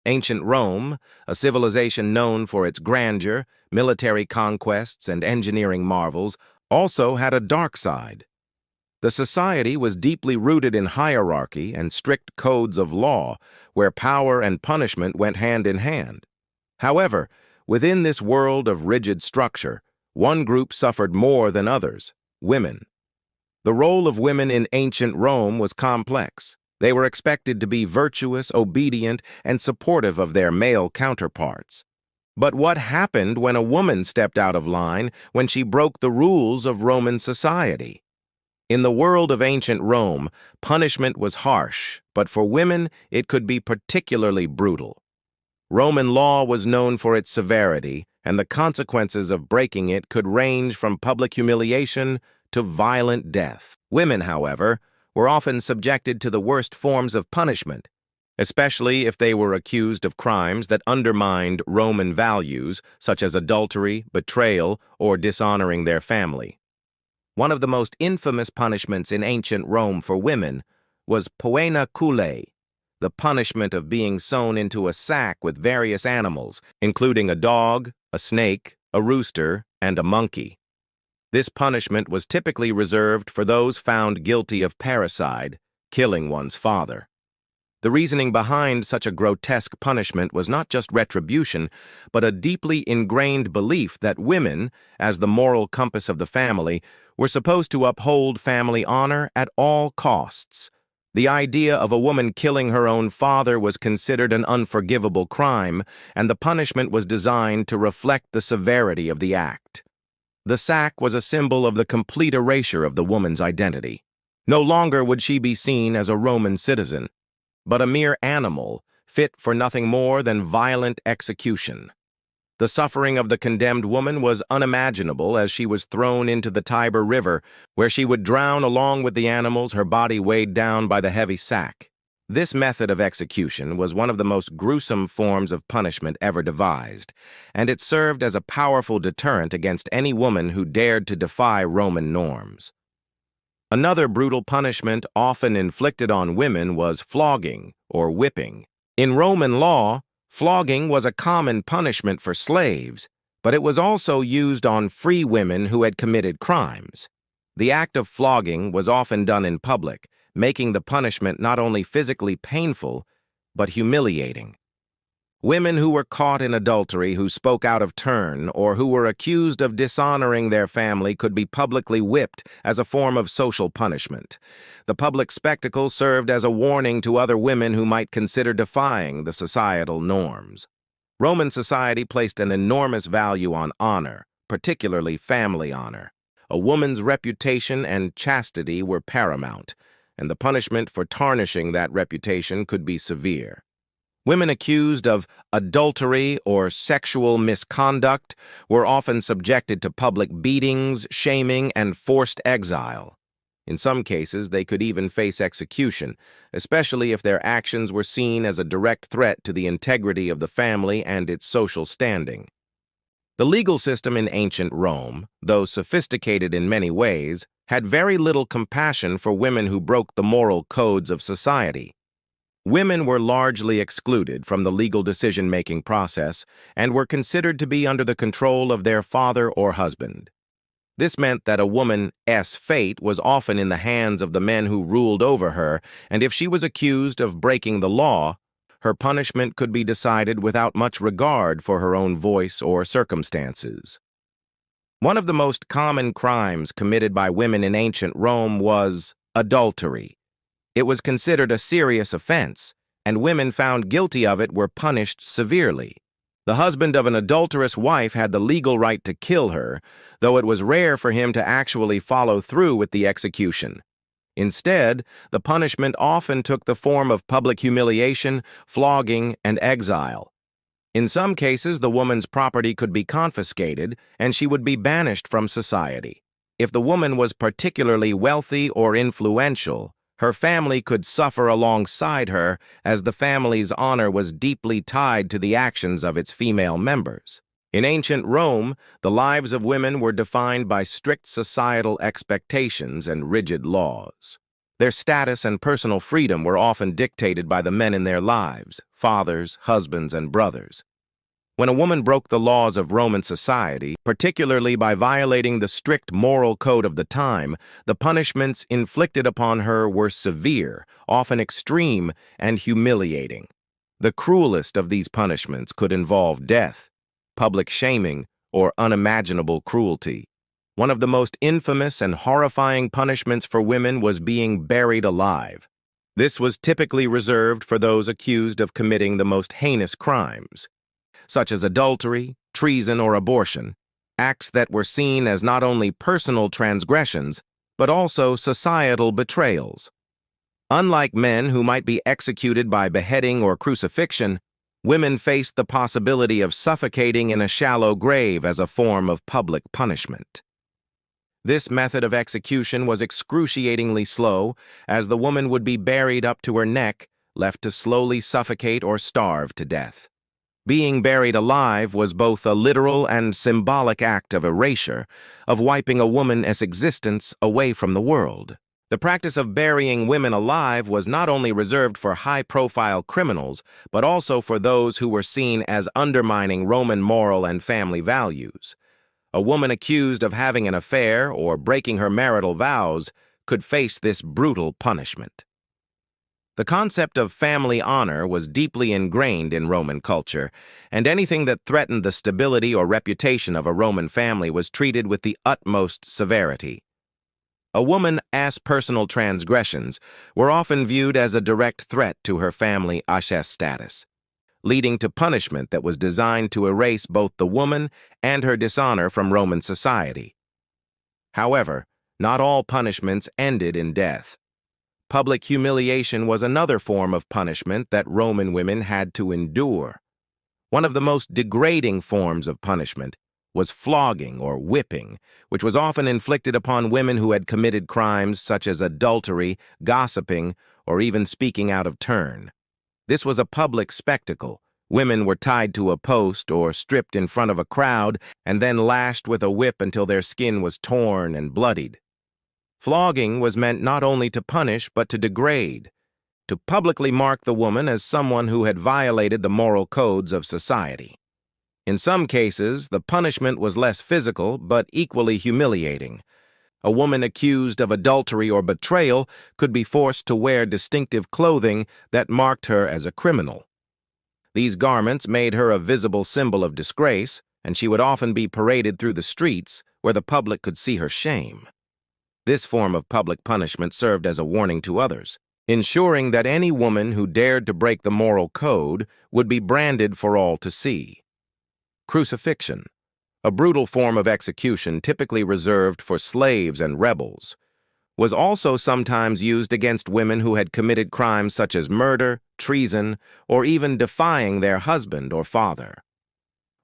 Ancient Rome, a civilization known for its grandeur, military conquests, and engineering marvels, also had a dark side. The society was deeply rooted in hierarchy and strict codes of law, where power and punishment went hand in hand. However, within this world of rigid structure, one group suffered more than others: women. The role of women in ancient Rome was complex. They were expected to be virtuous, obedient, and supportive of their male counterparts. But what happened when a woman stepped out of line, when she broke the rules of Roman society? In the world of ancient Rome, punishment was harsh, but for women it could be particularly brutal. Roman law was known for its severity, and the consequences of breaking it could range from public humiliation to violent death. Women, however, were often subjected to the worst forms of punishment, especially if they were accused of crimes that undermined Roman values, such as adultery, betrayal, or dishonoring their family. One of the most infamous punishments in ancient Rome for women was poena culae, the punishment of being sewn into a sack with various animals, including a dog, a snake, a rooster, and a monkey. This punishment was typically reserved for those found guilty of parricide, killing one's father. The reasoning behind such a grotesque punishment was not just retribution, but a deeply ingrained belief that women, as the moral compass of the family, were supposed to uphold family honor at all costs. The idea of a woman killing her own father was considered an unforgivable crime, and the punishment was designed to reflect the severity of the act. The sack was a symbol of the complete erasure of the woman's identity. No longer would she be seen as a Roman citizen, but a mere animal, fit for nothing more than violent execution. The suffering of the condemned woman was unimaginable as she was thrown into the Tiber River, where she would drown along with the animals, her body weighed down by the heavy sack. This method of execution was one of the most gruesome forms of punishment ever devised, and it served as a powerful deterrent against any woman who dared to defy Roman norms. Another brutal punishment often inflicted on women was flogging or whipping. In Roman law, flogging was a common punishment for slaves, but it was also used on free women who had committed crimes. The act of flogging was often done in public, making the punishment not only physically painful, but humiliating. Women who were caught in adultery, who spoke out of turn, or who were accused of dishonoring their family could be publicly whipped as a form of social punishment. The public spectacle served as a warning to other women who might consider defying the societal norms. Roman society placed an enormous value on honor, particularly family honor. A woman's reputation and chastity were paramount, and the punishment for tarnishing that reputation could be severe. Women accused of adultery or sexual misconduct were often subjected to public beatings, shaming, and forced exile. In some cases, they could even face execution, especially if their actions were seen as a direct threat to the integrity of the family and its social standing. The legal system in ancient Rome, though sophisticated in many ways, had very little compassion for women who broke the moral codes of society. Women were largely excluded from the legal decision-making process and were considered to be under the control of their father or husband. This meant that a woman's fate was often in the hands of the men who ruled over her, and if she was accused of breaking the law, her punishment could be decided without much regard for her own voice or circumstances. One of the most common crimes committed by women in ancient Rome was adultery. It was considered a serious offense, and women found guilty of it were punished severely. The husband of an adulterous wife had the legal right to kill her, though it was rare for him to actually follow through with the execution. Instead, the punishment often took the form of public humiliation, flogging, and exile. In some cases, the woman's property could be confiscated, and she would be banished from society. If the woman was particularly wealthy or influential, her family could suffer alongside her, as the family's honor was deeply tied to the actions of its female members. In ancient Rome, the lives of women were defined by strict societal expectations and rigid laws. Their status and personal freedom were often dictated by the men in their lives, fathers, husbands, and brothers. When a woman broke the laws of Roman society, particularly by violating the strict moral code of the time, the punishments inflicted upon her were severe, often extreme, and humiliating. The cruelest of these punishments could involve death, public shaming, or unimaginable cruelty. One of the most infamous and horrifying punishments for women was being buried alive. This was typically reserved for those accused of committing the most heinous crimes, such as adultery, treason, or abortion, acts that were seen as not only personal transgressions, but also societal betrayals. Unlike men who might be executed by beheading or crucifixion, women faced the possibility of suffocating in a shallow grave as a form of public punishment. This method of execution was excruciatingly slow, as the woman would be buried up to her neck, left to slowly suffocate or starve to death. Being buried alive was both a literal and symbolic act of erasure, of wiping a woman's existence away from the world. The practice of burying women alive was not only reserved for high-profile criminals, but also for those who were seen as undermining Roman moral and family values. A woman accused of having an affair or breaking her marital vows could face this brutal punishment. The concept of family honor was deeply ingrained in Roman culture, and anything that threatened the stability or reputation of a Roman family was treated with the utmost severity. A woman's personal transgressions were often viewed as a direct threat to her family status, leading to punishment that was designed to erase both the woman and her dishonor from Roman society. However, not all punishments ended in death. Public humiliation was another form of punishment that Roman women had to endure. One of the most degrading forms of punishment was flogging or whipping, which was often inflicted upon women who had committed crimes such as adultery, gossiping, or even speaking out of turn. This was a public spectacle. Women were tied to a post or stripped in front of a crowd and then lashed with a whip until their skin was torn and bloodied. Flogging was meant not only to punish but to degrade, to publicly mark the woman as someone who had violated the moral codes of society. In some cases, the punishment was less physical but equally humiliating. A woman accused of adultery or betrayal could be forced to wear distinctive clothing that marked her as a criminal. These garments made her a visible symbol of disgrace, and she would often be paraded through the streets where the public could see her shame. This form of public punishment served as a warning to others, ensuring that any woman who dared to break the moral code would be branded for all to see. Crucifixion, a brutal form of execution typically reserved for slaves and rebels, was also sometimes used against women who had committed crimes such as murder, treason, or even defying their husband or father.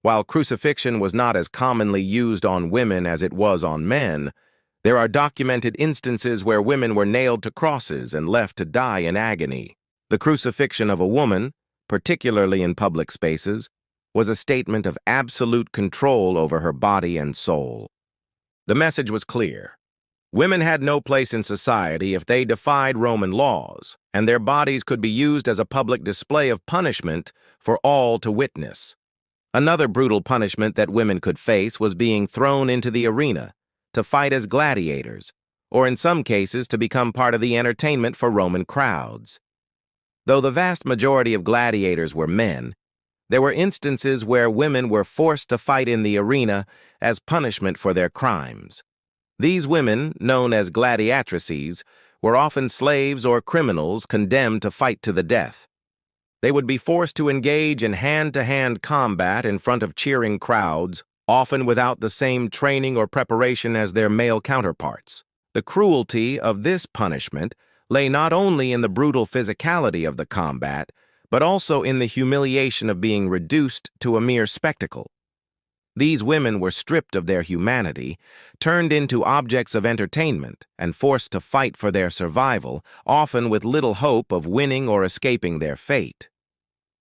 While crucifixion was not as commonly used on women as it was on men, there are documented instances where women were nailed to crosses and left to die in agony. The crucifixion of a woman, particularly in public spaces, was a statement of absolute control over her body and soul. The message was clear. Women had no place in society if they defied Roman laws, and their bodies could be used as a public display of punishment for all to witness. Another brutal punishment that women could face was being thrown into the arena to fight as gladiators, or in some cases to become part of the entertainment for Roman crowds. Though the vast majority of gladiators were men, there were instances where women were forced to fight in the arena as punishment for their crimes. These women, known as gladiatrices, were often slaves or criminals condemned to fight to the death. They would be forced to engage in hand-to-hand combat in front of cheering crowds, often without the same training or preparation as their male counterparts. The cruelty of this punishment lay not only in the brutal physicality of the combat, but also in the humiliation of being reduced to a mere spectacle. These women were stripped of their humanity, turned into objects of entertainment, and forced to fight for their survival, often with little hope of winning or escaping their fate.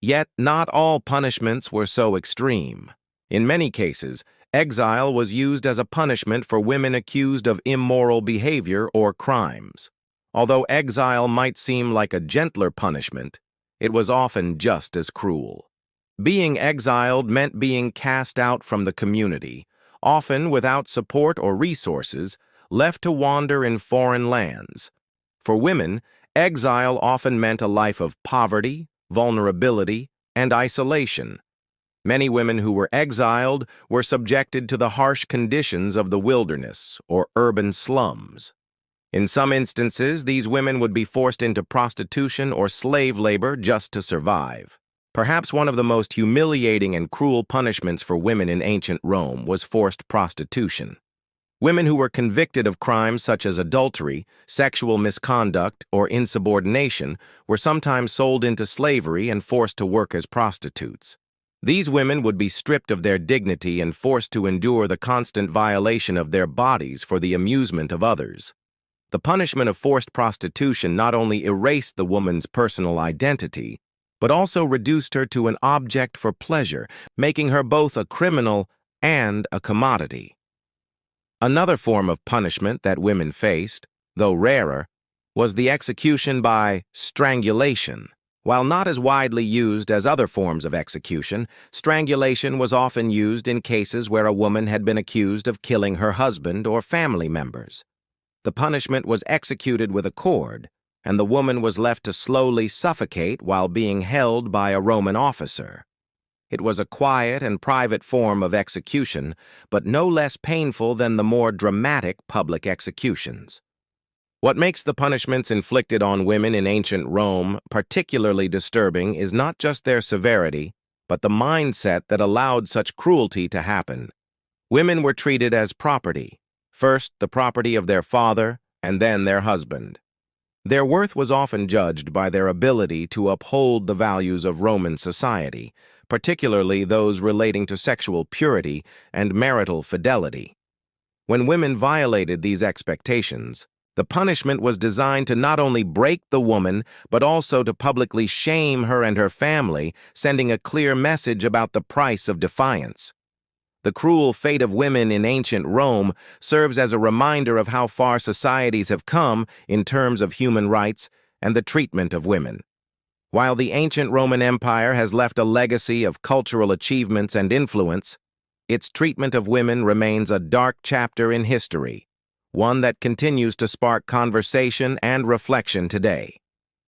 Yet not all punishments were so extreme. In many cases, exile was used as a punishment for women accused of immoral behavior or crimes. Although exile might seem like a gentler punishment, it was often just as cruel. Being exiled meant being cast out from the community, often without support or resources, left to wander in foreign lands. For women, exile often meant a life of poverty, vulnerability, and isolation. Many women who were exiled were subjected to the harsh conditions of the wilderness or urban slums. In some instances, these women would be forced into prostitution or slave labor just to survive. Perhaps one of the most humiliating and cruel punishments for women in ancient Rome was forced prostitution. Women who were convicted of crimes such as adultery, sexual misconduct, or insubordination were sometimes sold into slavery and forced to work as prostitutes. These women would be stripped of their dignity and forced to endure the constant violation of their bodies for the amusement of others. The punishment of forced prostitution not only erased the woman's personal identity, but also reduced her to an object for pleasure, making her both a criminal and a commodity. Another form of punishment that women faced, though rarer, was the execution by strangulation. While not as widely used as other forms of execution, strangulation was often used in cases where a woman had been accused of killing her husband or family members. The punishment was executed with a cord, and the woman was left to slowly suffocate while being held by a Roman officer. It was a quiet and private form of execution, but no less painful than the more dramatic public executions. What makes the punishments inflicted on women in ancient Rome particularly disturbing is not just their severity, but the mindset that allowed such cruelty to happen. Women were treated as property, first the property of their father and then their husband. Their worth was often judged by their ability to uphold the values of Roman society, particularly those relating to sexual purity and marital fidelity. When women violated these expectations, the punishment was designed to not only break the woman, but also to publicly shame her and her family, sending a clear message about the price of defiance. The cruel fate of women in ancient Rome serves as a reminder of how far societies have come in terms of human rights and the treatment of women. While the ancient Roman Empire has left a legacy of cultural achievements and influence, its treatment of women remains a dark chapter in history, one that continues to spark conversation and reflection today.